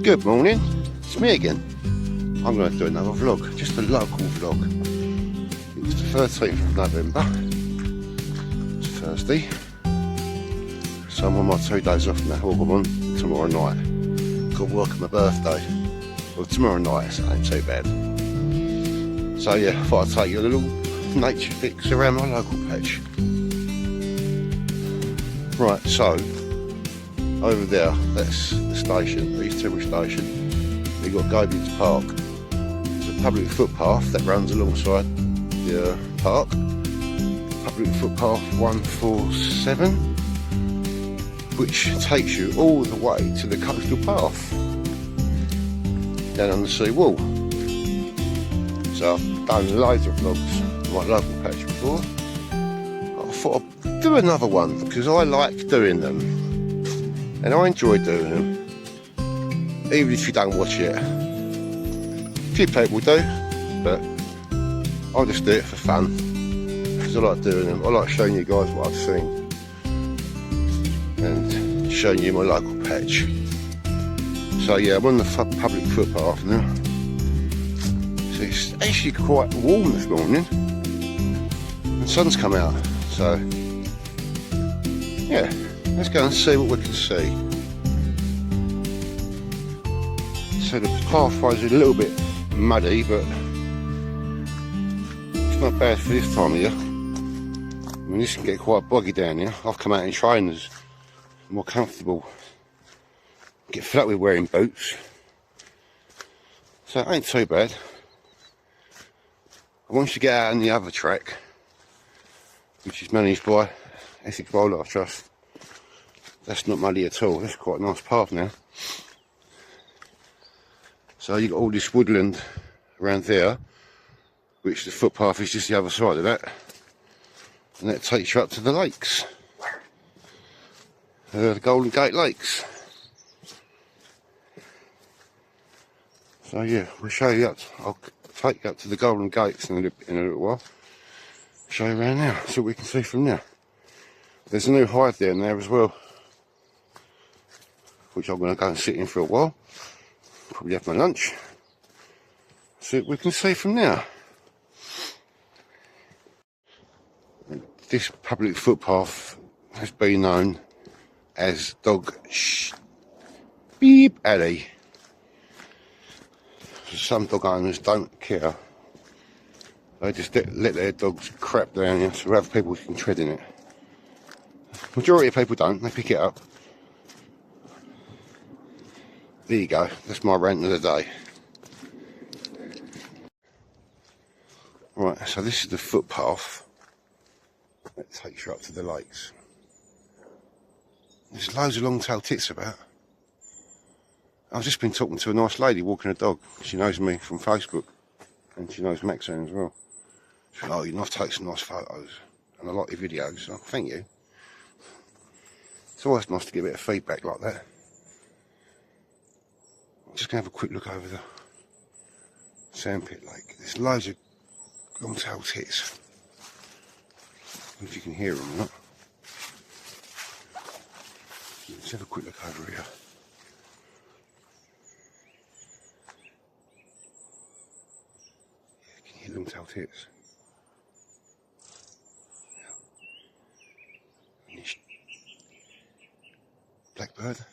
Good morning, it's me again. I'm going to do another vlog, just a local vlog. It's the 13th of November, it's Thursday, so I'm on my 2 days off now. I'm on tomorrow night. Got work on my birthday, well tomorrow night, so it ain't too bad. So yeah, I thought I'd take you a little nature fix around my local patch. Right, so over there, that's the station, East Tilbury Station. You've got Goldcrest Park. There's a public footpath that runs alongside the park. Public footpath 147, which takes you all the way to the coastal path down on the sea wall. So I've done loads of vlogs on my local patch before. I thought I'd do another one because I like doing them. And I enjoy doing them, even if you don't watch it. A few people do, but I just do it for fun, because I like doing them. I like showing you guys what I've seen, and showing you my local patch. So yeah, I'm on the public footpath now. So it's actually quite warm this morning, and the sun's come out, so yeah. Let's go and see what we can see. So the pathway's a little bit muddy, but it's not bad for this time of year. I mean, this can get quite boggy down here. I've come out in trainers, more comfortable. Get fed up with wearing boots, so it ain't too bad. Once you get out on the other track, which is managed by Essex Wildlife Trust, that's not muddy at all. That's quite a nice path now. So you've got all this woodland around there, which the footpath is just the other side of that, and that takes you up to the lakes, the Golden Gate Lakes. So yeah, we'll show you up. I'll take you up to the Golden Gates in a little while. Show you around now, see what we can see from there. There's a new hive down there as well, which I'm going to go and sit in for a while, probably have my lunch, see what we can see from now. This public footpath has been known as Dog Beep Alley. Some dog owners don't care, they just let their dogs crap down here so other people can tread in it. Majority of people don't, they pick it up. There you go, that's my rant of the day. Right, so this is the footpath that takes you up to the lakes. There's loads of long-tailed tits about. I've just been talking to a nice lady walking a dog. She knows me from Facebook, and she knows Maxine as well. She's like, oh, you must take some nice photos, and I like your videos. So, thank you. It's always nice to get a bit of feedback like that. Just going to have a quick look over the sandpit lake. There's loads of long-tailed tits. I don't know if you can hear them or not. Let's have a quick look over here. Yeah, can you hear long-tailed tits? Yeah. Blackbird.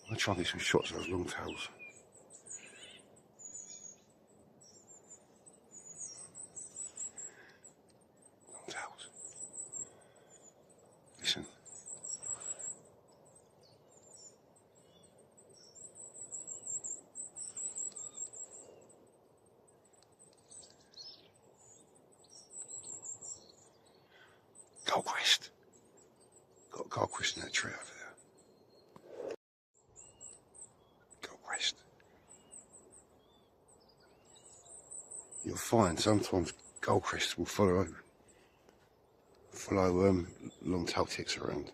I'll try and get some shots of those long tails. Long tails. Listen. Goldcrest. Got Goldcrest in that tree over there. You'll find sometimes Goldcrest will follow long-tailed tits around.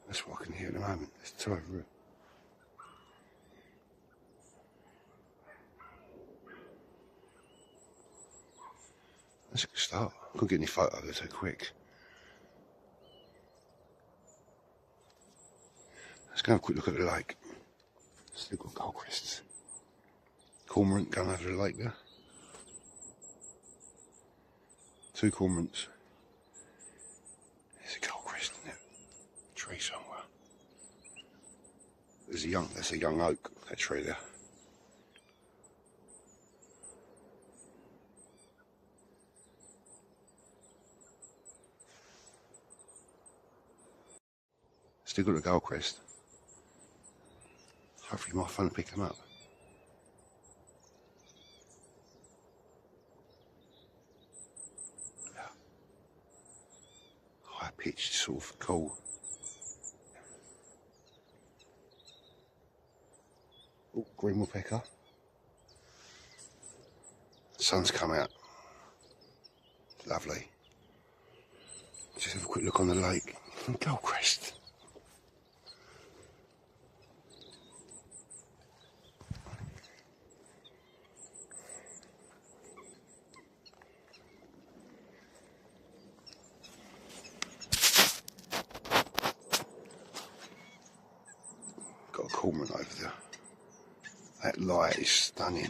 That's what I can hear at the moment. There's two over here. That's a good start. I couldn't get any photos, they're too quick. Let's go have a quick look at the lake. Still got Goldcrests. Cormorant going over the lake there. 2 cormorants. There's a Goldcrest in there. Tree somewhere. That's a young oak, that tree there. Still got a Goldcrest. Hopefully my phone will pick them up. Yeah. High pitched sort of call. Oh, green woodpecker. Sun's come out. Lovely. Just have a quick look on the lake. Goldcrest. Got a cormorant over there. That light is stunning.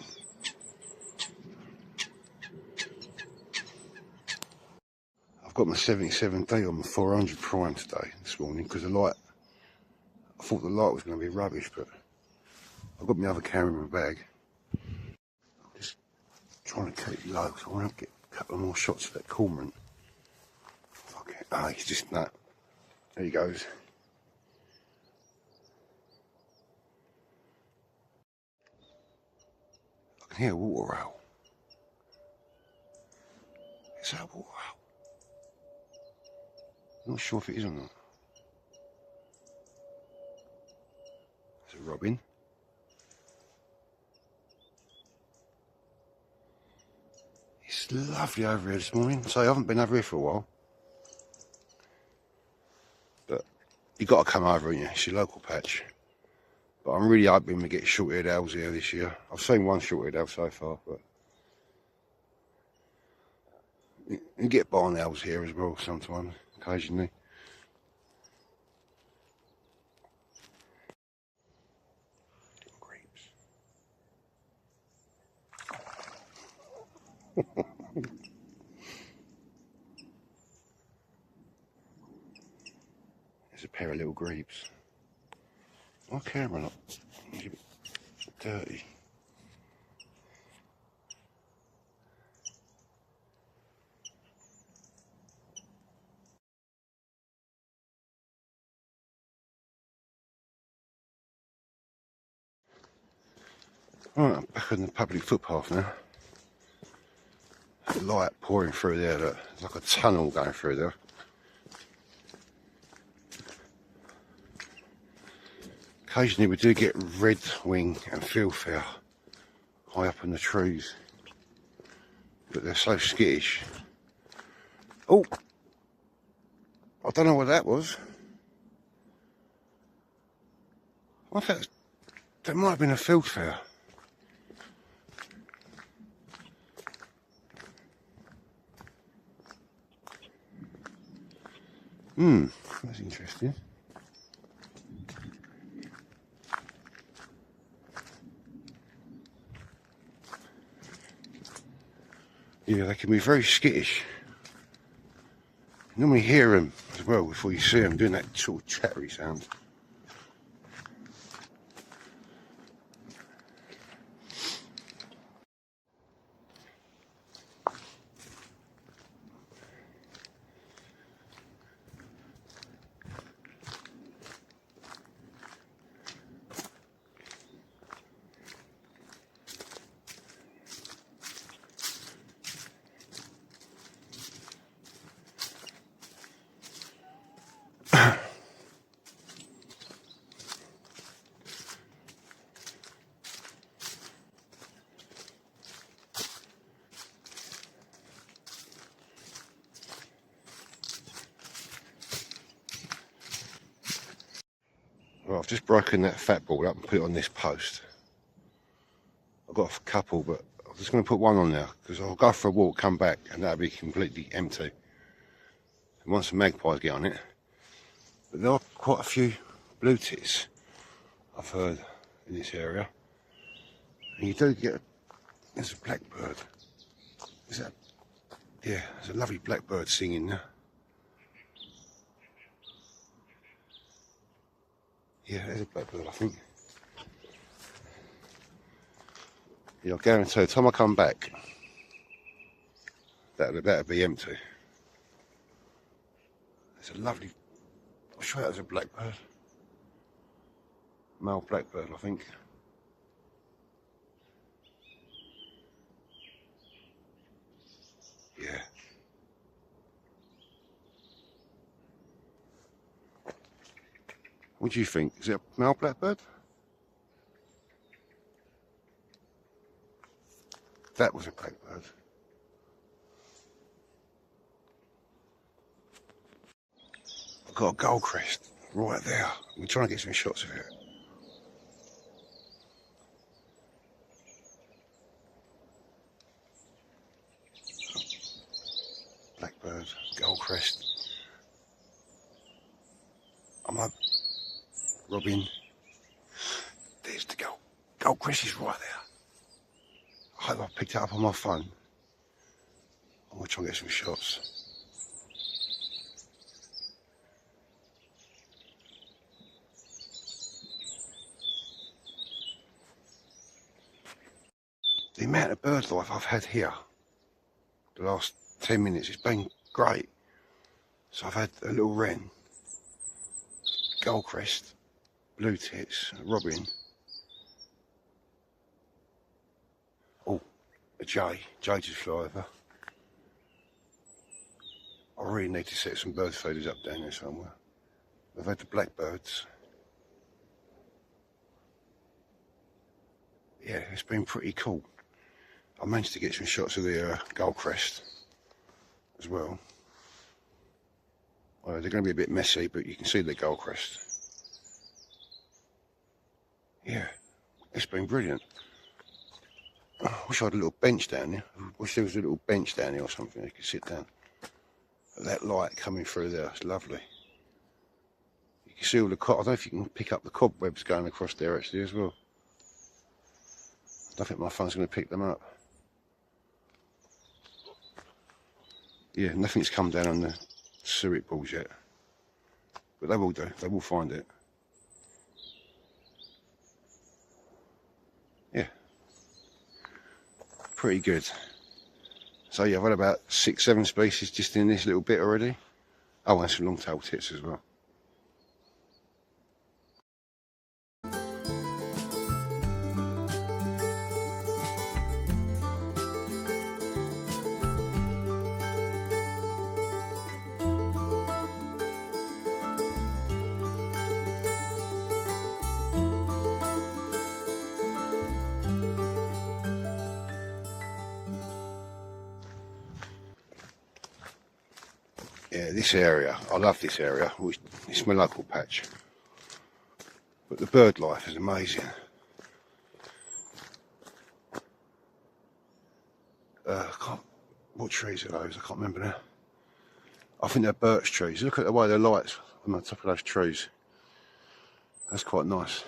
I've got my 77D on my 400 prime today, this morning, because the light, I thought the light was going to be rubbish, but I've got my other camera in my bag. I'm just trying to keep it low, because I want to get a couple of more shots of that cormorant. Okay. Ah, he's just nut. There he goes. I can hear a water owl. Is that a water owl? I'm not sure if it is or not. There's a robin. It's lovely over here this morning. So I haven't been over here for a while. But you've got to come over, haven't you? It's your local patch. But I'm really hoping we get short-haired owls here this year. I've seen one short-haired owl so far, but you get barn owls here as well sometimes, occasionally. There's a pair of little grebes. My camera not a bit dirty. Right, I'm back on the public footpath now. The light pouring through there, look. There's like a tunnel going through there. Occasionally we do get red wing and fieldfare high up in the trees, but they're so skittish. Oh, I don't know what that was. I thought that might have been a fieldfare. That's interesting. Yeah, they can be very skittish. You normally hear them as well before you see them doing that sort of chattery sound. Well, I've just broken that fat ball up and put it on this post. I've got a couple, but I'm just going to put one on there because I'll go for a walk, come back, and that'll be completely empty. And once the magpies get on it, but there are quite a few blue tits I've heard in this area, and you do get. There's a blackbird. Is that? Yeah, there's a lovely blackbird singing there. Yeah, there's a blackbird, I think. Yeah, I guarantee the time I come back, that'll be empty. It's a lovely. I'm sure that was a blackbird. Male blackbird, I think. Yeah. What do you think? Is it a male blackbird? That was a blackbird. I've got a Goldcrest right there. We're trying to get some shots of it. Blackbird, Goldcrest. I'm up. Robin. There's the Goldcrest is right there. I hope I picked it up on my phone. I'm going to try and get some shots. The amount of bird life I've had here the last 10 minutes, it's been great. So I've had a little wren, Goldcrest, blue tits, a robin. Oh, a jay just flew over. I really need to set some bird feeders up down there somewhere. I've had the blackbirds. Yeah, it's been pretty cool. I managed to get some shots of the Goldcrest as well. They're going to be a bit messy, but you can see the Goldcrest. Yeah, it's been brilliant. I wish I had a little bench down here. I wish there was a little bench down here or something I could sit down. That light coming through there, it's lovely. You can see all the I don't know if you can pick up the cobwebs going across there actually as well. I don't think my phone's going to pick them up. Yeah, nothing's come down on the suet balls yet, but they will do. They will find it. Yeah, pretty good. So yeah, I've had about 6-7 species just in this little bit already. Oh, and some long-tailed tits as well. Yeah, this area, I love this area. It's my local patch. But the bird life is amazing. What trees are those? I can't remember now. I think they're birch trees. Look at the way the lights on the top of those trees. That's quite nice.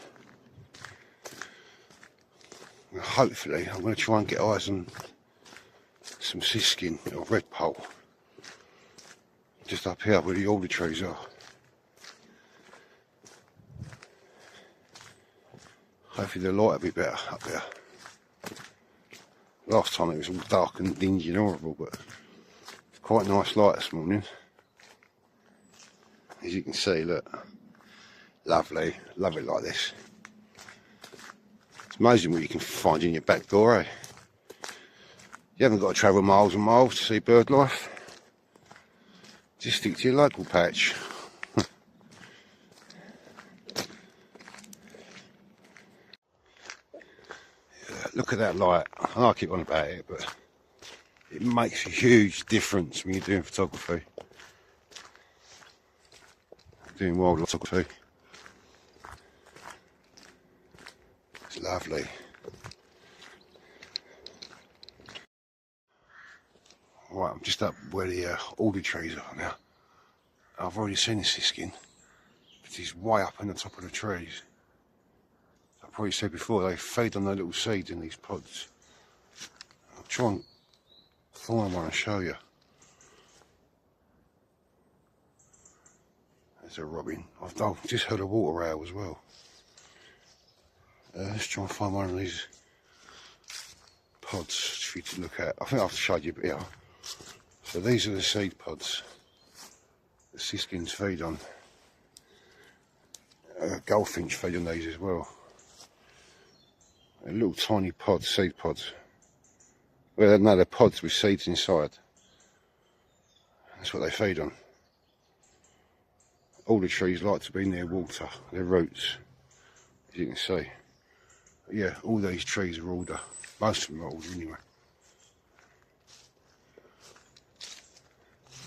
And hopefully, I'm going to try and get eyes on some siskin or redpoll. Just up here where the alder trees are. Hopefully the light will be better up there. Last time it was all dark and dingy and horrible, but it's quite a nice light this morning. As you can see, look. Lovely. Love it like this. It's amazing what you can find in your back door, eh? You haven't got to travel miles and miles to see bird life. Just stick to your local patch. Look at that light. I know I keep on about it, but it makes a huge difference when you're doing photography. Doing wildlife photography. It's lovely. Right, I'm just up where the alder trees are now. I've already seen the siskin, but he's way up in the top of the trees. I probably said before, they feed on their little seeds in these pods. I'll try and find one and show you. There's a robin. I've just heard a water owl as well. Let's try and find one of these pods for you to look at. I think I've showed you, but yeah. So these are the seed pods the siskins feed on. Goldfinch feed on these as well. They're little tiny pods, seed pods. Well, no, they're pods with seeds inside. That's what they feed on. All the trees like to be near water, their roots, as you can see. But yeah, all these trees are alder. Most of them are alder anyway.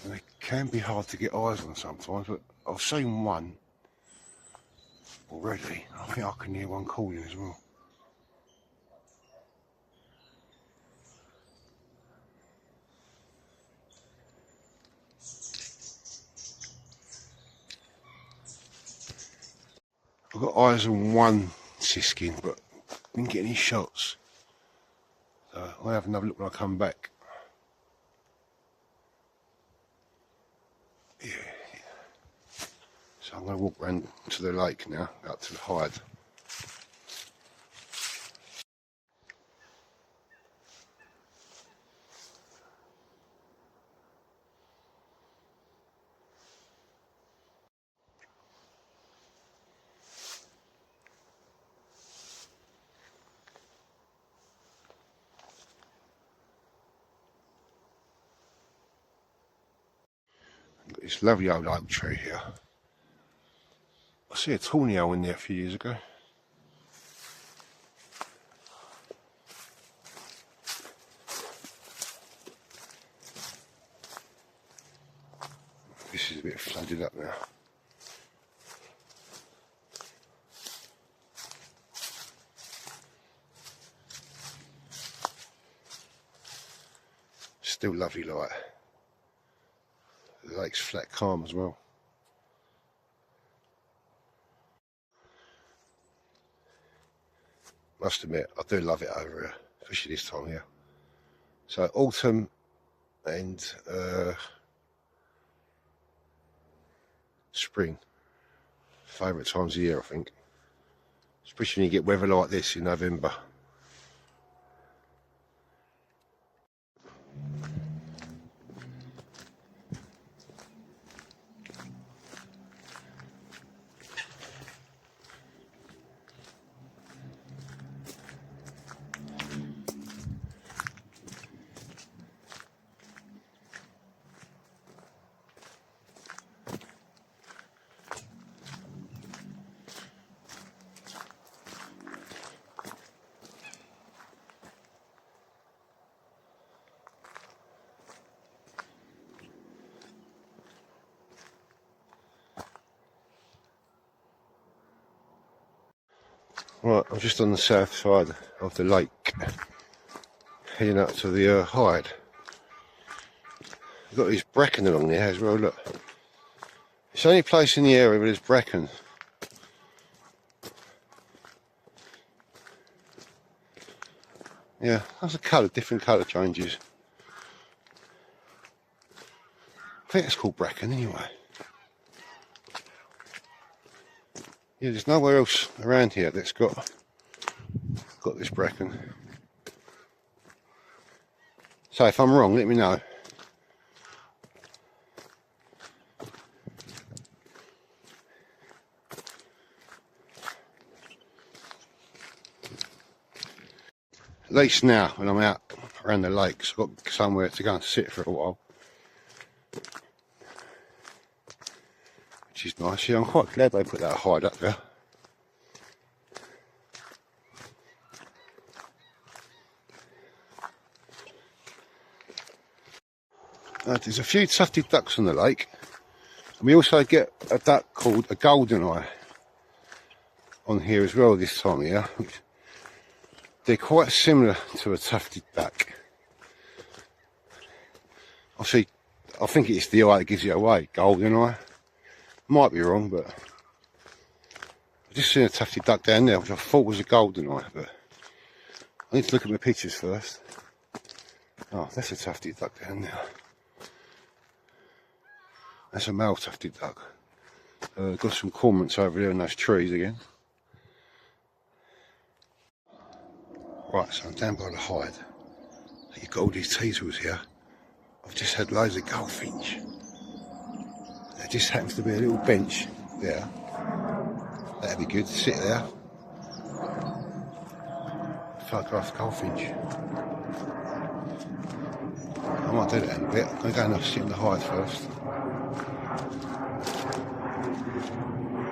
And they can be hard to get eyes on sometimes, but I've seen one already. I think I can hear one calling as well. I've got eyes on one siskin, but I didn't get any shots. So I'll have another look when I come back. Yeah. So I'm going to walk round to the lake now, out to the hide. Got this lovely old oak tree here. I see a tawny owl in there a few years ago. This is a bit flooded up now. Still lovely light. The lake's flat calm as well. Must admit, I do love it over here, especially this time here. So autumn and spring, favourite times of year I think. Especially when you get weather like this in November. Right, I'm just on the south side of the lake, heading up to the hide. We've got this bracken along there as well, look. It's the only place in the area where there's bracken. Yeah, that's a colour, different colour changes. I think it's called bracken anyway. Yeah, there's nowhere else around here that's got this bracken. So if I'm wrong, let me know. At least now, when I'm out around the lakes, I've got somewhere to go and sit for a while. Which is nice. Yeah, I'm quite glad they put that hide up there. There's a few tufted ducks on the lake. And we also get a duck called a golden eye on here as well this time of year. They're quite similar to a tufted duck. I see. I think it's the eye that gives it away, golden eye. Might be wrong, but I just seen a tufty duck down there, which I thought was a golden eye, but I need to look at my pictures first. Oh, that's a tufty duck down there. That's a male tufty duck. Got some cormorants over there in those trees again. Right, so I'm down by the hide. You've got all these teasels here. I've just had loads of goldfinch. There just happens to be a little bench there. That'd be good to sit there. Photograph the goldfinch. I might do that in a bit. I'm going to go and sit in the hide first.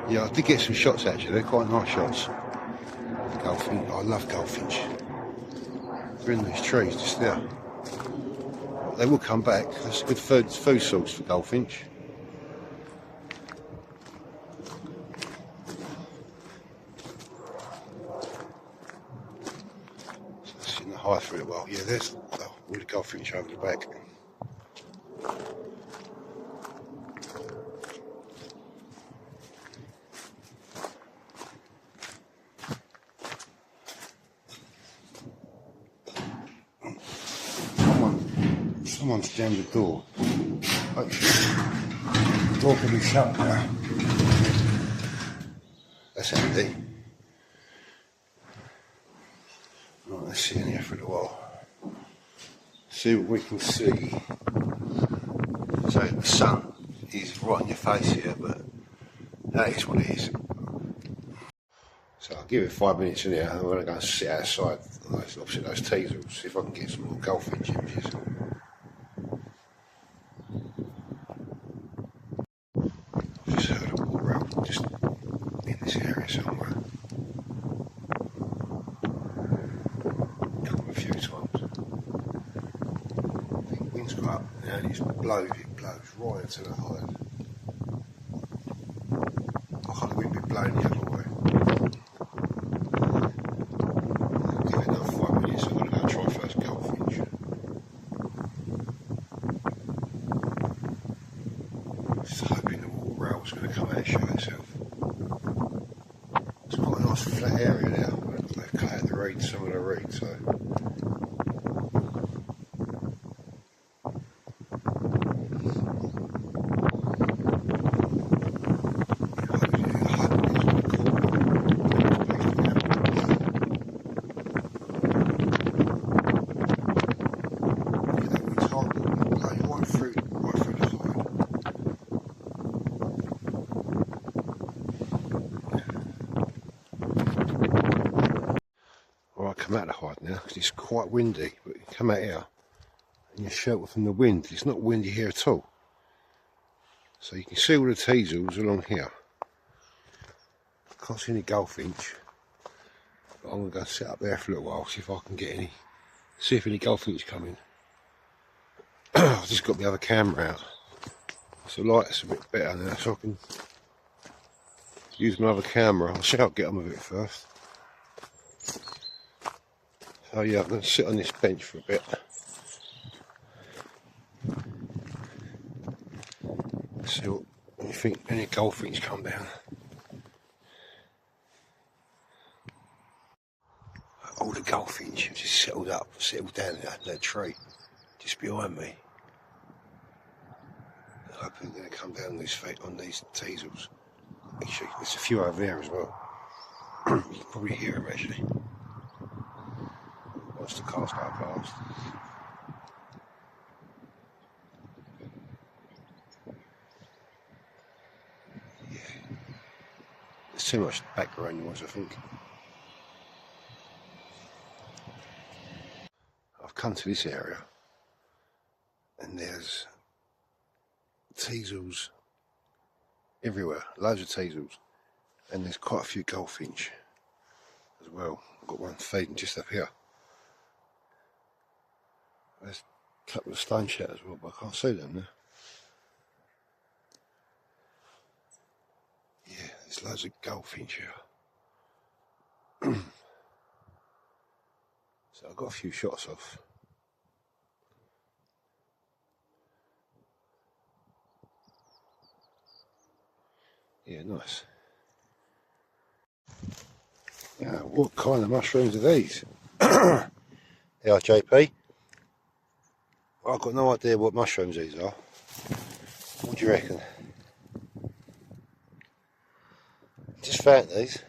Yeah, I did get some shots actually, they're quite nice shots. Goldfinch, I love goldfinch. They're in these trees just there. They will come back, that's a good food source for goldfinch. So I'll sit in the hide for a little while. Yeah, there's all the goldfinch over the back. Someone's jammed the door. Hopefully, the door can be shut now. That's empty. Right, let's sit in here for a little while. See what we can see. So the sun is right in your face here, but that is what it is. So I'll give it 5 minutes in here. I'm going to go and sit outside, opposite those teasels, see if I can get some more goldfinch images. I've just heard a walk around, just in this area somewhere. Come a few times. I think the wind's got up now and it blows right into the hide. I can't the wind be blowing the other way. I'll give it another 5 minutes, I'm going to go and try first goldfinch. Just hoping the water rail's going to come out and show itself. It's quite a nice flat area there. They've cut out the reeds, some of the reeds, so. Come out of the hide now because it's quite windy, but you come out here and you're sheltered from the wind. It's not windy here at all, so you can see all the teasels along here. Can't see any goldfinch, but I'm going to go sit up there for a little while, see if I can get any, see if any goldfinch come in. I've just got the other camera out, so the light's a bit better now, so I can use my other camera. I'll see how I get on with it first. So yeah, I'm going to sit on this bench for a bit. See what you think, any goldfinch come down. All the goldfinch have just settled down in that tree, just behind me. I hope they're going to come down these feet on these teasels. Actually, there's a few over there as well. You can probably hear them actually. Once the cars go past. Yeah. There's too much background noise, I think. I've come to this area and there's teasels everywhere, loads of teasels, and there's quite a few goldfinch as well. I've got one feeding just up here. There's a couple of stone shadows as well, but I can't see them now. Yeah, there's loads of goldfinch here. So I've got a few shots off. Yeah, nice. Now, what kind of mushrooms are these? Yeah, JP. I've got no idea what mushrooms these are. What do you reckon? Just found these.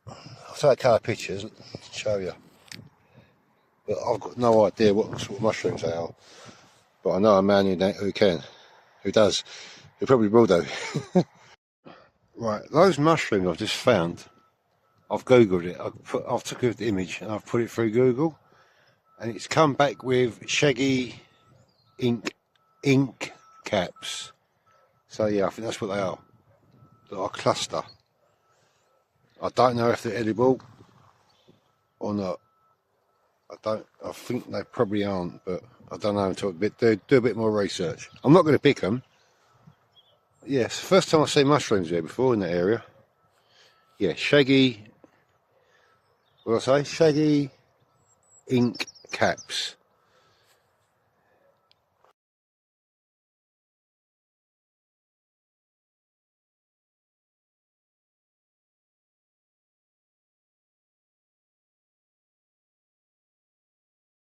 I'll take a couple of pictures to show you. But I've got no idea what sort of mushrooms they are. But I know a man who can, who does, who probably will do. Right, those mushrooms I've just found, I've googled it. I've took an image and I've put it through Google, and it's come back with shaggy ink caps. So yeah, I think that's what they are. They're a cluster. I don't know if they're edible or not. I think they probably aren't, but I don't know until do a bit more research. I'm not going to pick them. Yes, first time I've seen mushrooms here before in that area. Yeah, shaggy. What did I say? Shaggy ink caps.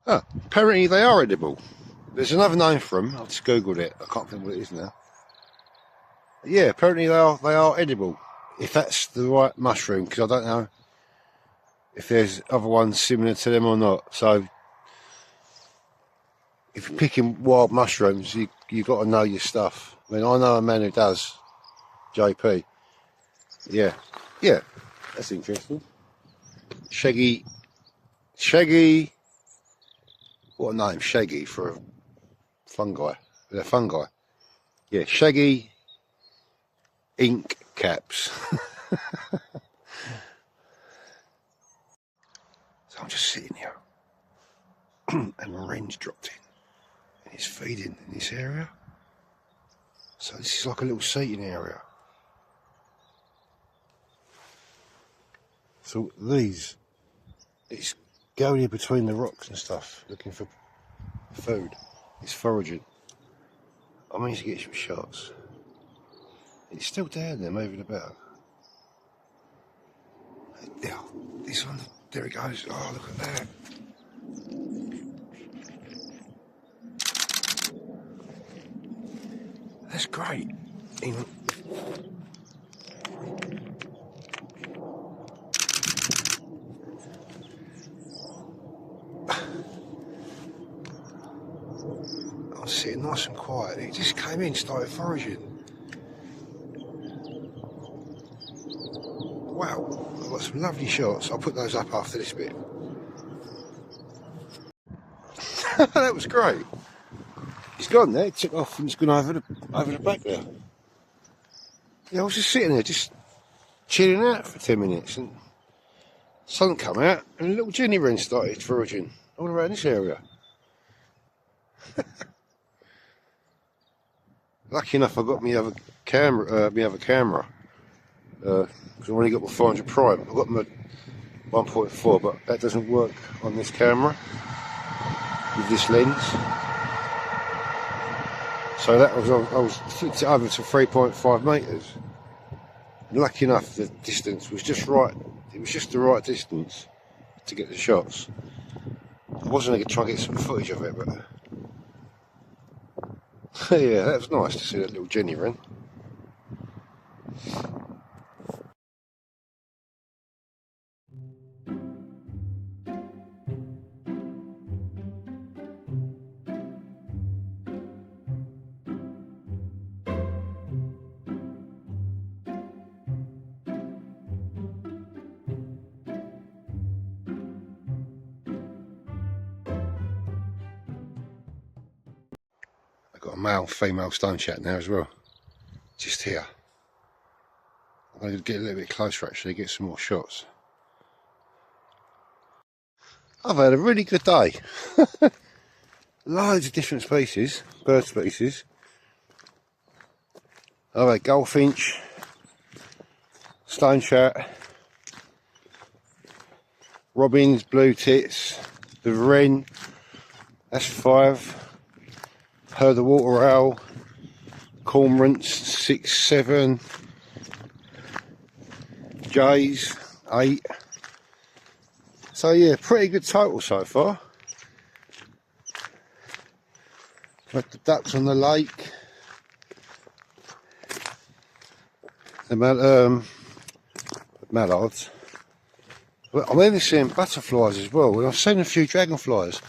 Ah, apparently they are edible. There's another name for them. I've just googled it. I can't think what it is now. Yeah, apparently they are edible. If that's the right mushroom, because I don't know if there's other ones similar to them or not. So if you're picking wild mushrooms, you got to know your stuff. I mean, I know a man who does. JP. Yeah, that's interesting. Shaggy. What a name, Shaggy, for a fungi. They're fungi. Yeah, shaggy ink caps. So I'm just sitting here, and the rain's dropped in, and it's feeding in this area. So this is like a little seating area. So it's going in between the rocks and stuff, looking for food. It's foraging. I managed to get some shots. It's still down there, moving about. Yeah, this one, there it goes. Oh, look at that. That's great. I was sitting nice and quiet. It just came in, started foraging. Wow, I've got some lovely shots. I'll put those up after this bit. That was great. He's gone there. He took off and he's gone over the back there. Yeah, I was just sitting there, just chilling out for 10 minutes, and sun come out, and a little jenny wren started foraging all around this area. Lucky enough, I got my other camera, because I've only got my 400 prime. I've got my 1.4, but that doesn't work on this camera with this lens. So that was, I flipped it over to 3.5 metres. Lucky enough, the distance was just right. It was just the right distance to get the shots. I wasn't going to try and get some footage of it, but yeah, that was nice to see that little jenny wren. I've got a male-female stone chat now as well, just here. I'm going to get a little bit closer actually, get some more shots. I've had a really good day. Loads of different species, bird species. I've had goldfinch, stone chat, robins, blue tits, the wren, that's 5. the water owl, cormorants 6, 7, jays 8. So yeah, pretty good total so far. Got the ducks on the lake. The mallards. But I'm even seeing butterflies as well, and I've seen a few dragonflies.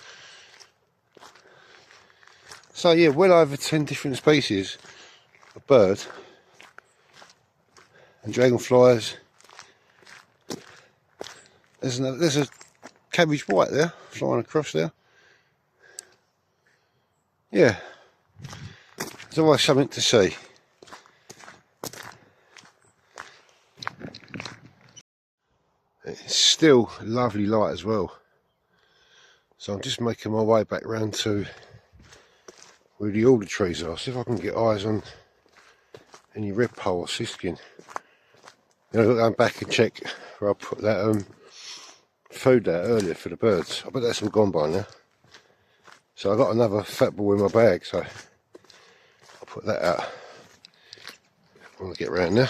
So yeah, well over 10 different species of bird. And dragonflies. There's a cabbage white there, flying across there. Yeah, there's always something to see. It's still lovely light as well. So I'm just making my way back round to where the alder trees are. See if I can get eyes on any redpoll or siskin. You know, going back and check where I put that food there earlier for the birds. I bet that's all gone by now. So I got another fat ball in my bag, so I'll put that out when I get round there.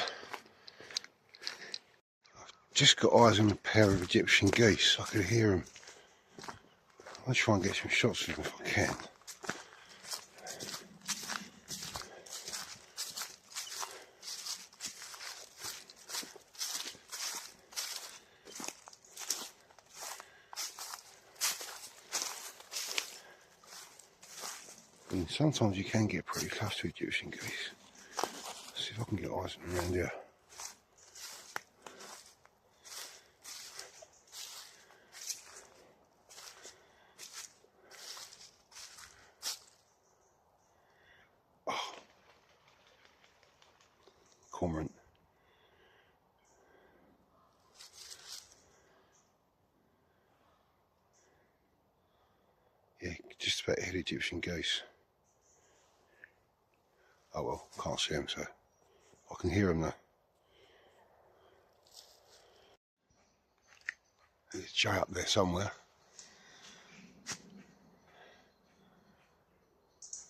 I've just got eyes on a pair of Egyptian geese. I could hear them. I'll try and get some shots of them if I can. And sometimes you can get pretty close to Egyptian geese. Let's see if I can get eyes on them around here. Oh. Cormorant. Yeah, just about hit Egyptian geese. Oh well, can't see them, so I can hear them though. There's a jay up there somewhere.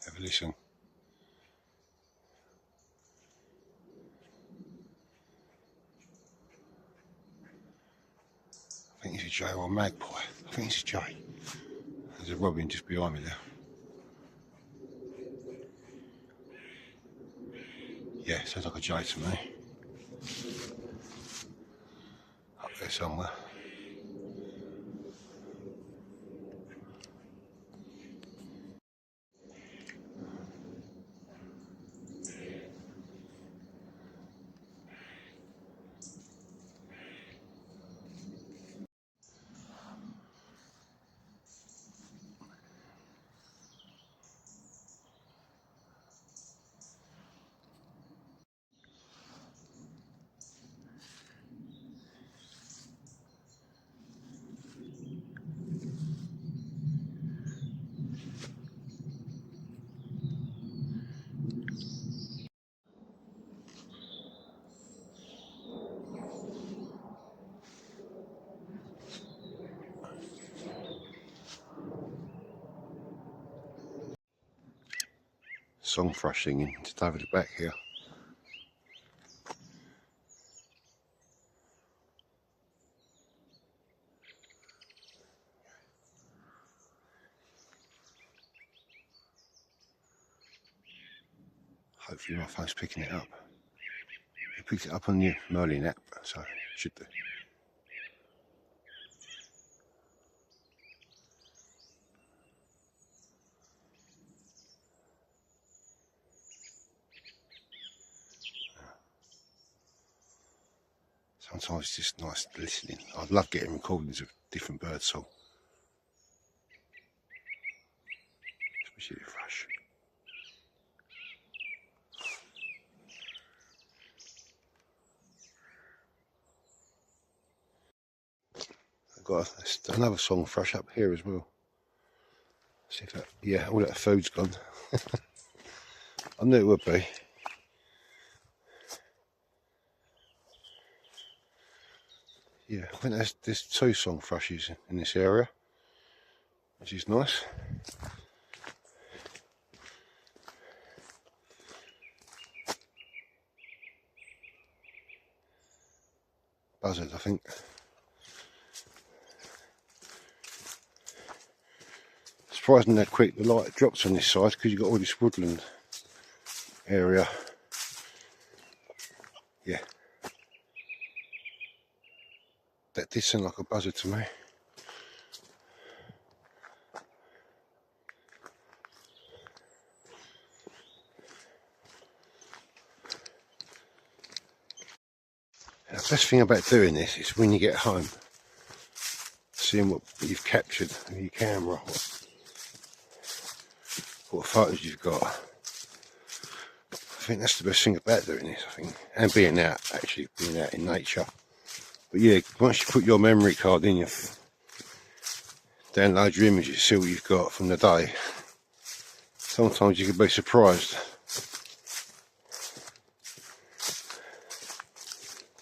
Have a listen. I think it's a jay or a magpie. I think it's a jay. There's a robin just behind me there. Yeah, sounds like a jay to me. Up there somewhere. Song thrush singing just over the back here. Hopefully my phone's picking it up. It picks it up on your Merlin app, so it should do. Sometimes it's just nice listening. I love getting recordings of different bird song. Especially the thrush. I've got another song thrush up here as well. See if that, yeah, all that food's gone. I knew it would be. Yeah, I think there's 2 song thrushes in this area, which is nice. buzzard, I think. Surprising how quick the light drops on this side because you've got all this woodland area. Yeah, that did sound like a buzzard to me. Now, the best thing about doing this is when you get home, seeing what you've captured with your camera, what photos you've got. I think that's the best thing about doing this, I think, and being out, actually being out in nature. But yeah, once you put your memory card in, you download your images, see what you've got from the day. Sometimes you can be surprised.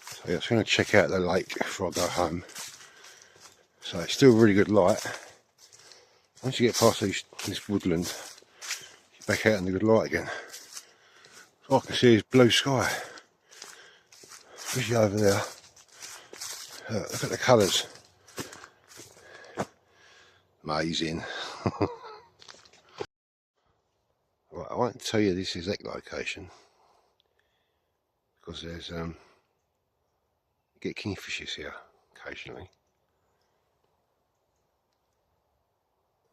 So yeah, I'm going to check out the lake before I go home. So it's still really good light. Once you get past this woodland, you're back out in the good light again. All I can see is blue sky. Especially over there. Look at the colours. Amazing. Right, I won't tell you this exact location because there's you get kingfishers here occasionally.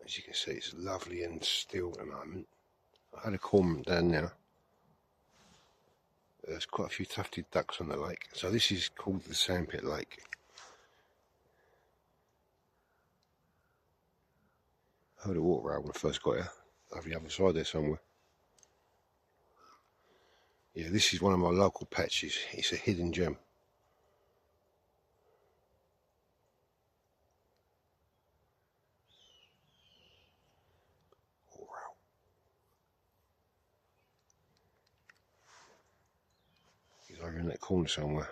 As you can see, it's lovely and still at the moment. I had a cormorant down now. There's quite a few tufted ducks on the lake. So this is called the Sandpit Lake. I heard a water rail when I first got here. Over the other side there somewhere. Yeah, this is one of my local patches. It's a hidden gem. Water rail. He's over in that corner somewhere.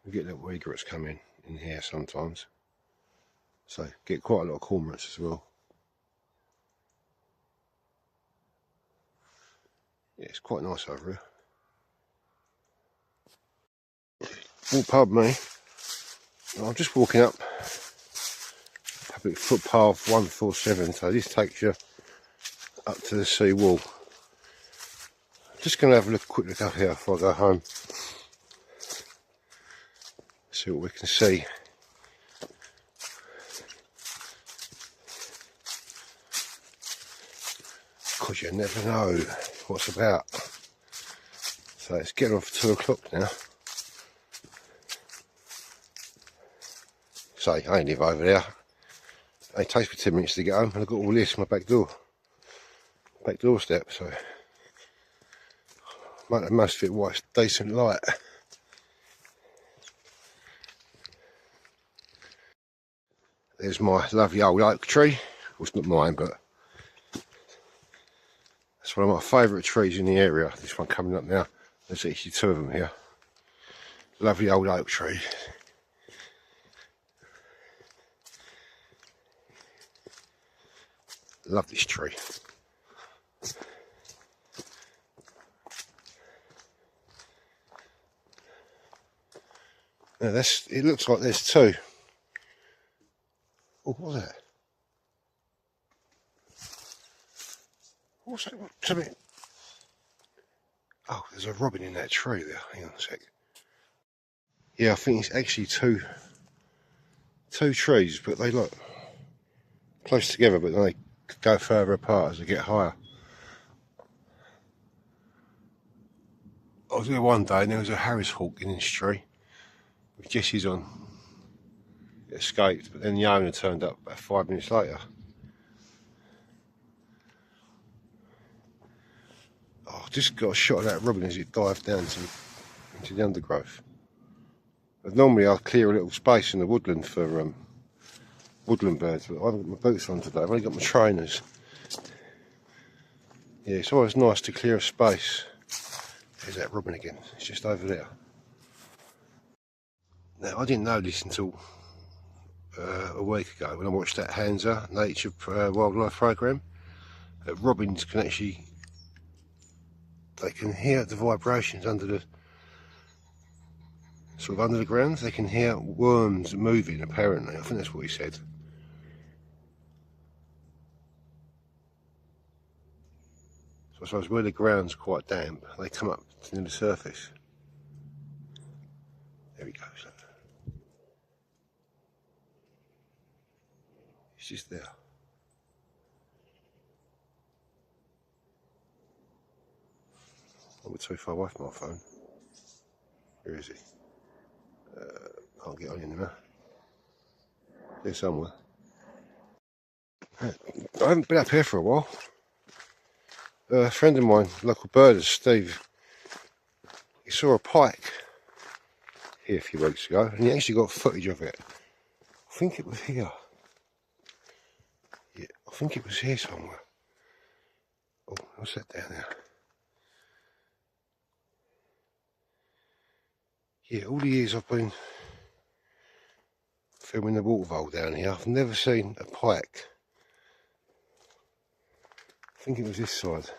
We get little egrets coming in here sometimes. So get quite a lot of cormorants as well. Yeah, it's quite nice over here. Oh, pardon me. I'm just walking up public footpath 147, so this takes you up to the sea wall. Just going to have a quick look up here before I go home. See what we can see. Because you never know what's about. So it's getting on for 2 o'clock now. So I ain't live over there. It takes me 10 minutes to get home, and I've got all this in my back doorstep, so make the most of it while it's decent light. There's my lovely old oak tree. Well, it's not mine, but it's one of my favourite trees in the area. This one coming up now. There's actually 2 of them here. Lovely old oak tree. Love this tree. Now it looks like there's 2. Oh, what's that? What's that? Something. Oh, there's a robin in that tree there. Hang on a sec. Yeah, I think it's actually two trees, but they look close together, but then they go further apart as they get higher. I was there one day and there was a Harris hawk in this tree with Jesse's on. It escaped, but then the owner turned up about 5 minutes later. Oh, I just got a shot of that robin as it dived down into the undergrowth. But normally I'll clear a little space in the woodland for woodland birds, but I haven't got my boots on today. I've only got my trainers. Yeah, it's always nice to clear a space. There's that robin again. It's just over there. Now, I didn't know this until a week ago when I watched that Hansa Nature Wildlife Programme. Robins can actually they can hear the vibrations under the sort of under the ground. They can hear worms moving, apparently. I think that's what he said. So I suppose where the ground's quite damp, they come up to the surface. There he goes. He's just there. I'm too far away from my phone. Where is he? Can't get on him now. There somewhere. I haven't been up here for a while. A friend of mine, local birder, Steve, he saw a pike here a few weeks ago, and he actually got footage of it. I think it was here. Yeah, I think it was here somewhere. Oh, what's that down there? Yeah, all the years I've been filming the watervole down here, I've never seen a pike. I think it was this side.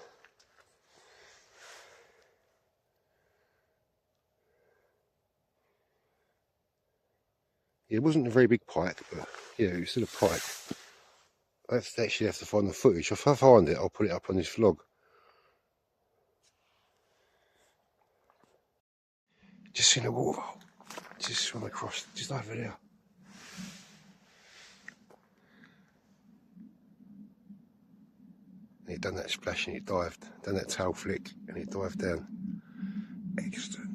Yeah, it wasn't a very big pike, but yeah, it was still a pike. I actually have to find the footage. If I find it, I'll put it up on this vlog. Just seen a watervole. Just swim across, just over there. And he done that splash and he dived, done that tail flick and he dived down. Excellent.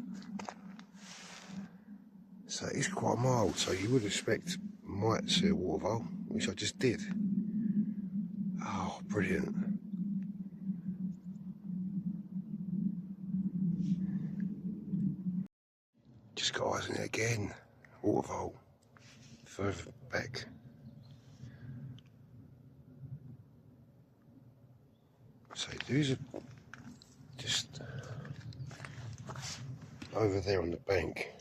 So it's quite mild, so you would expect might see a watervole, which I just did. Oh, brilliant. Just got eyes on it again. Watervole. Further back. So these are just over there on the bank.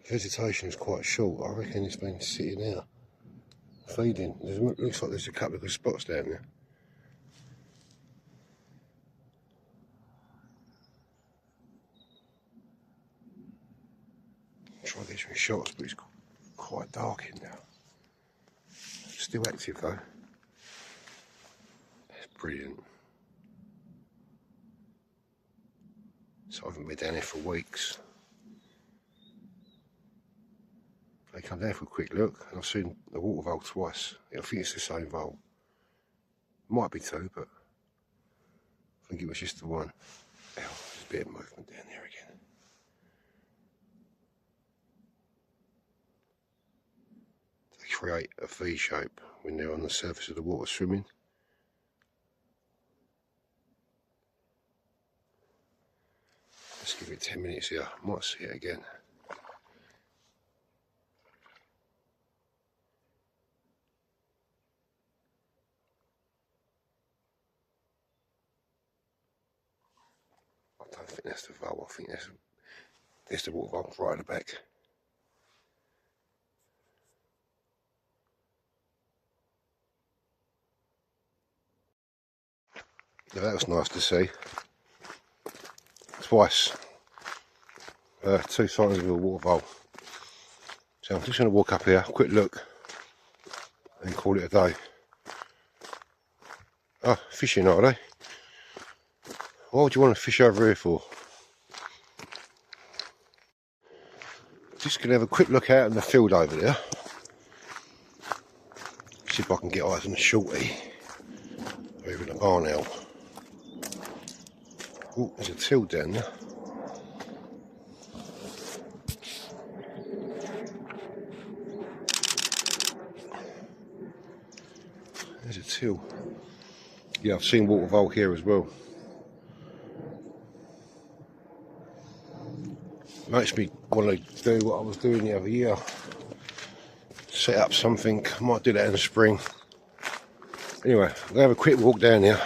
Vegetation is quite short. I reckon it's been sitting there feeding. Looks like there's a couple of good spots down there. Try to get some shots, but it's quite dark in there. Still active though. That's brilliant. So I haven't been down here for weeks. I come down for a quick look and I've seen the watervole twice. I think it's the same vole. Might be two, but I think it was just the one. Oh, there's a bit of movement down there again. They create a V shape when they're on the surface of the water swimming. Let's give it 10 minutes here. Might see it again. I don't think that's the vole. I think that's the watervole right at the back. Now that was nice to see. Twice. Two sightings of a watervole. So I'm just going to walk up here, quick look, and call it a day. Oh, fishing, are they? What would you want to fish over here for? Just going to have a quick look out in the field over there. See if I can get eyes on a shorty. Or even a barn owl. Oh, there's a till down there. There's a till. Yeah, I've seen watervole here as well. Makes me want to do what I was doing the other year. Set up something. Might do that in the spring. Anyway, I'm going to have a quick walk down here.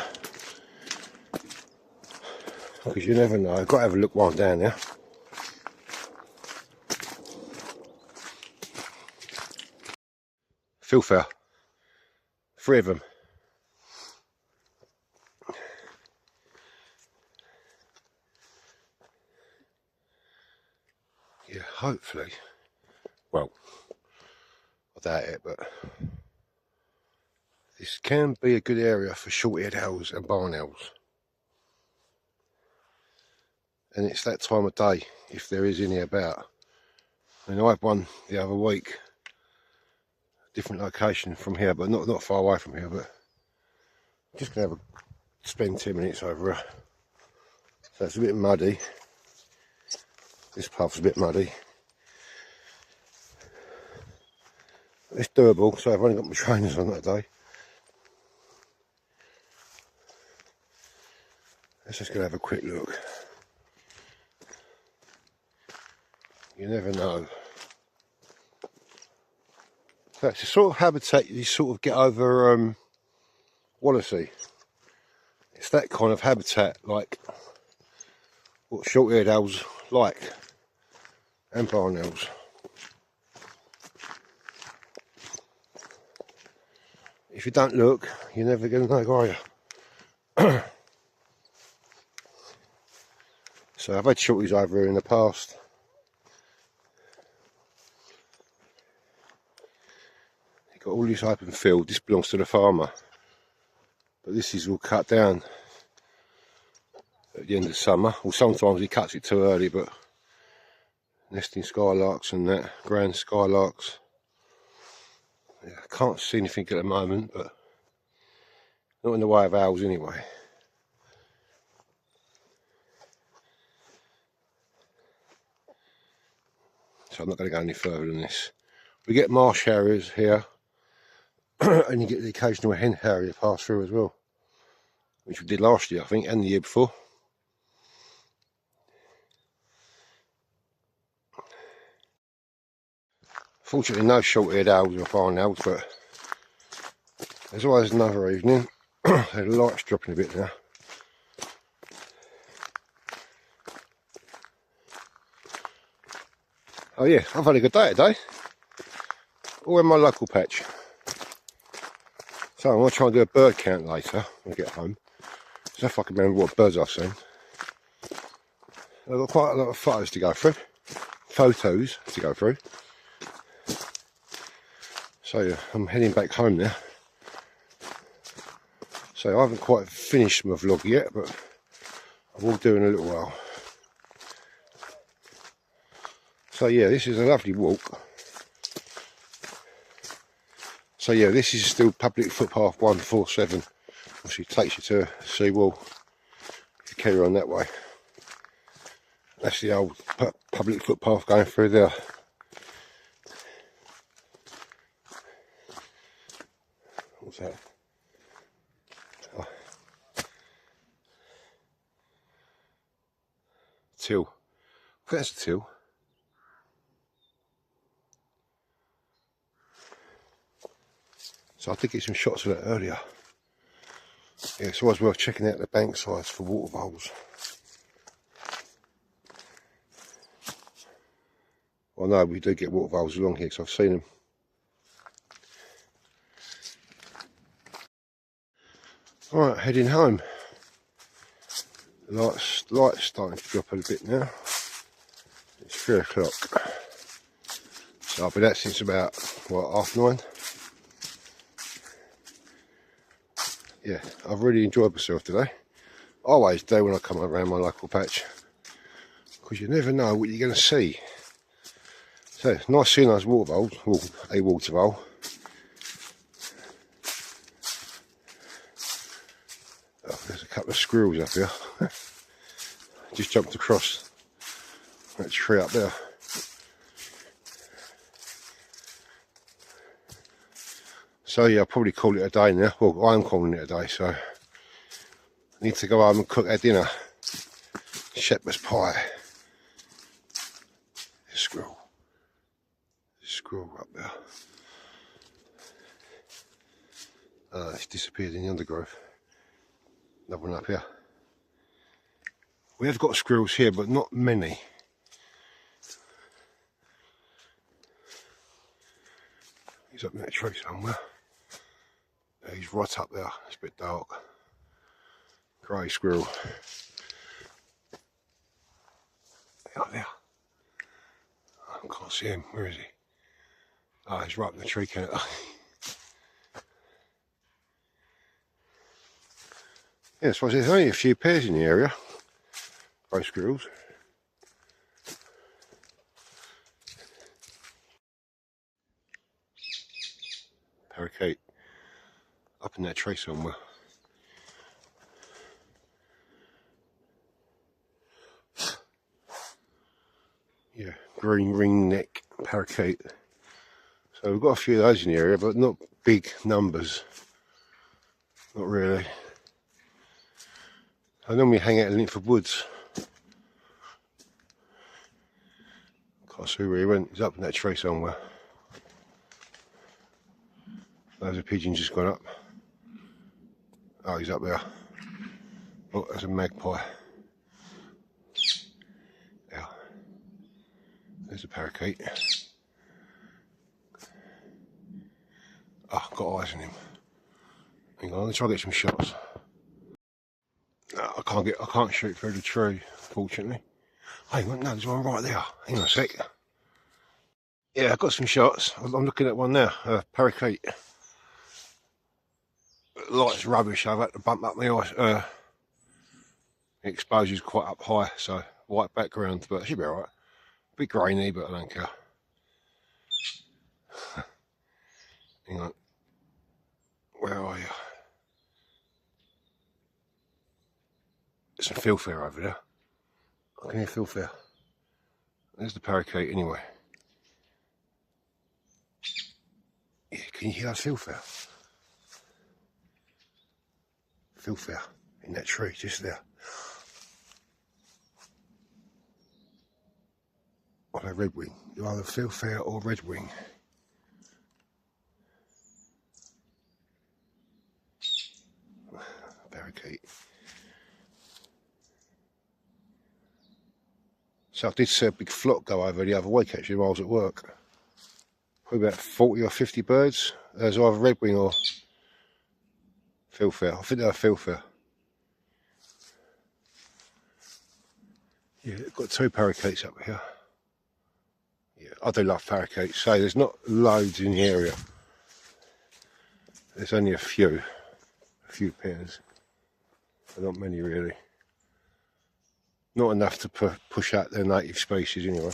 Because you never know. I've got to have a look while I'm down there. Filfair. 3 of them. yeah, hopefully, well, I doubt it, but this can be a good area for short-eared owls and barn owls. And it's that time of day, if there is any about. And I had one the other week, different location from here, but not far away from here, but just gonna spend 10 minutes over here. So it's a bit muddy. This path's a bit muddy. It's doable, so I've only got my trainers on that day. Let's just go have a quick look. You never know. So it's a sort of habitat you sort of get over Wallasey. It's that kind of habitat, like what short-eared owls like, and barn owls. If you don't look, you're never going to know, are you? So I've had shorties over here in the past. You've got all this open field. This belongs to the farmer, but this is all cut down at the end of summer. Or sometimes he cuts it too early, but nesting skylarks and that, grand skylarks. Yeah, I can't see anything at the moment, but not in the way of owls anyway. So I'm not going to go any further than this. We get marsh harriers here, and you get the occasional hen harrier pass through as well, which we did last year, I think, and the year before. Fortunately, no short-eared owls or barn owls, but there's always another evening. The light's dropping a bit now. Oh yeah, I've had a good day today. All in my local patch. So I'm going to try and do a bird count later when I get home. So if I can remember what birds I've seen. I've got quite a lot of photos to go through. So yeah, I'm heading back home now. So I haven't quite finished my vlog yet, but I will do in a little while. So yeah, this is a lovely walk. So yeah, this is still public footpath 147. Obviously takes you to a seawall if you carry on that way. That's the old public footpath going through there. What's that? Oh. Till. I think that's a till. So I did get some shots of that earlier. Yeah, it's always worth checking out the bank sides for water voles. Well, no, we do get water voles along here because I've seen them. Alright, heading home. The light's starting to drop a bit now. It's 3 o'clock. So I've been out since about, what, 9:30? Yeah, I've really enjoyed myself today. I always do when I come around my local patch, because you never know what you're going to see. So it's nice seeing those water voles, well, a water vole. Oh, there's a couple of squirrels up here. Just jumped across that tree up there. So yeah, I'll probably call it a day now. Well, I'm calling it a day, so I need to go home and cook our dinner. Shepherd's pie. There's a squirrel. There's a squirrel up there. It's disappeared in the undergrowth. Another one up here. We have got squirrels here, but not many. He's up in that tree somewhere. He's right up there. It's a bit dark. Grey squirrel. Up there. can't see him. Where is he? Oh, he's right up in the tree canopy. Yeah, I suppose there's only a few pairs in the area. Both squirrels. Parakeet up in that tree somewhere. Yeah, green ringneck parakeet. So we've got a few of those in the area, but not big numbers. Not really. I normally hang out in Linford Woods. Can't see where he went. He's up in that tree somewhere. There's a pigeon just gone up. Oh, he's up there. Oh, there's a magpie. Yeah. There's a parakeet. Oh, I've got eyes on him. Hang on, let's try to get some shots. No, I can't shoot through the tree, fortunately. Hang on, no, there's one right there. Hang on a sec. Yeah, I've got some shots. I'm looking at one now, parakeet. The light's rubbish, I've had to bump up my eyes. The exposure's quite up high, so white background, but it should be alright. A bit grainy, but I don't care. Hang on. Where are you? There's a filfare over there. I can hear filfare. There's the parakeet anyway. Yeah, can you hear that filfare? Filfare in that tree, just there. Or a redwing. You're either filfare or redwing. Parakeet. So I did see a big flock go over the other week actually while I was at work. Probably about 40 or 50 birds. There's either redwing or filfare. I think they're filfare. Yeah, I've got two parakeets up here. Yeah, I do love parakeets. So there's not loads in the area. There's only a few pairs. But not many really. Not enough to push out their native species anyway.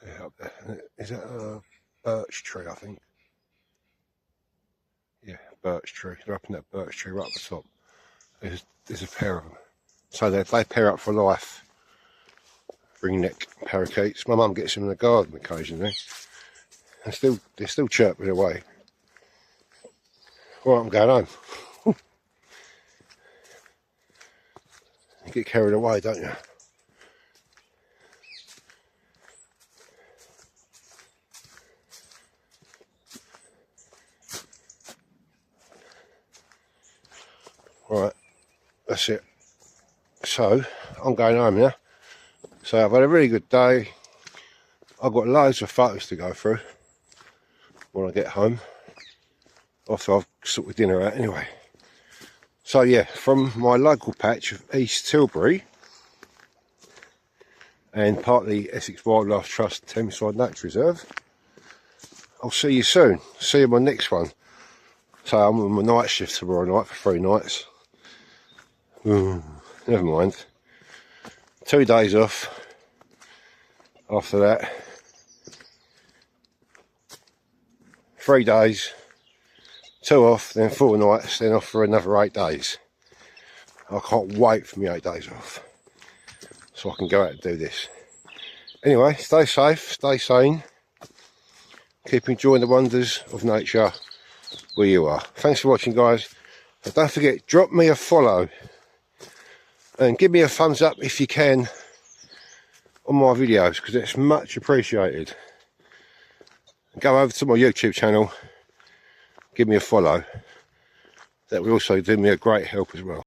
Yeah, up there. Is that a birch tree, I think? Yeah, birch tree. They're up in that birch tree right at the top. There's a pair of them. So they pair up for life. Ringneck parakeets. My mum gets them in the garden occasionally. And they're still chirping away. Right, I'm going home. You get carried away, don't you? Right, that's it. So, I'm going home now. So I've had a really good day. I've got loads of photos to go through when I get home. After I've sorted dinner out anyway. So yeah, from my local patch of East Tilbury and partly Essex Wildlife Trust Thameside Nature Reserve, I'll see you soon. See you on my next one. So I'm on my night shift tomorrow night for 3 nights. Never mind. 2 days off. After that, 3 days. 2 off, then 4 nights, then off for another 8 days. I can't wait for me 8 days off, so I can go out and do this. Anyway, stay safe, stay sane, keep enjoying the wonders of nature where you are. Thanks for watching, guys. And don't forget, drop me a follow and give me a thumbs up if you can on my videos, because it's much appreciated. And go over to my YouTube channel. Give me a follow. That will also do me a great help as well.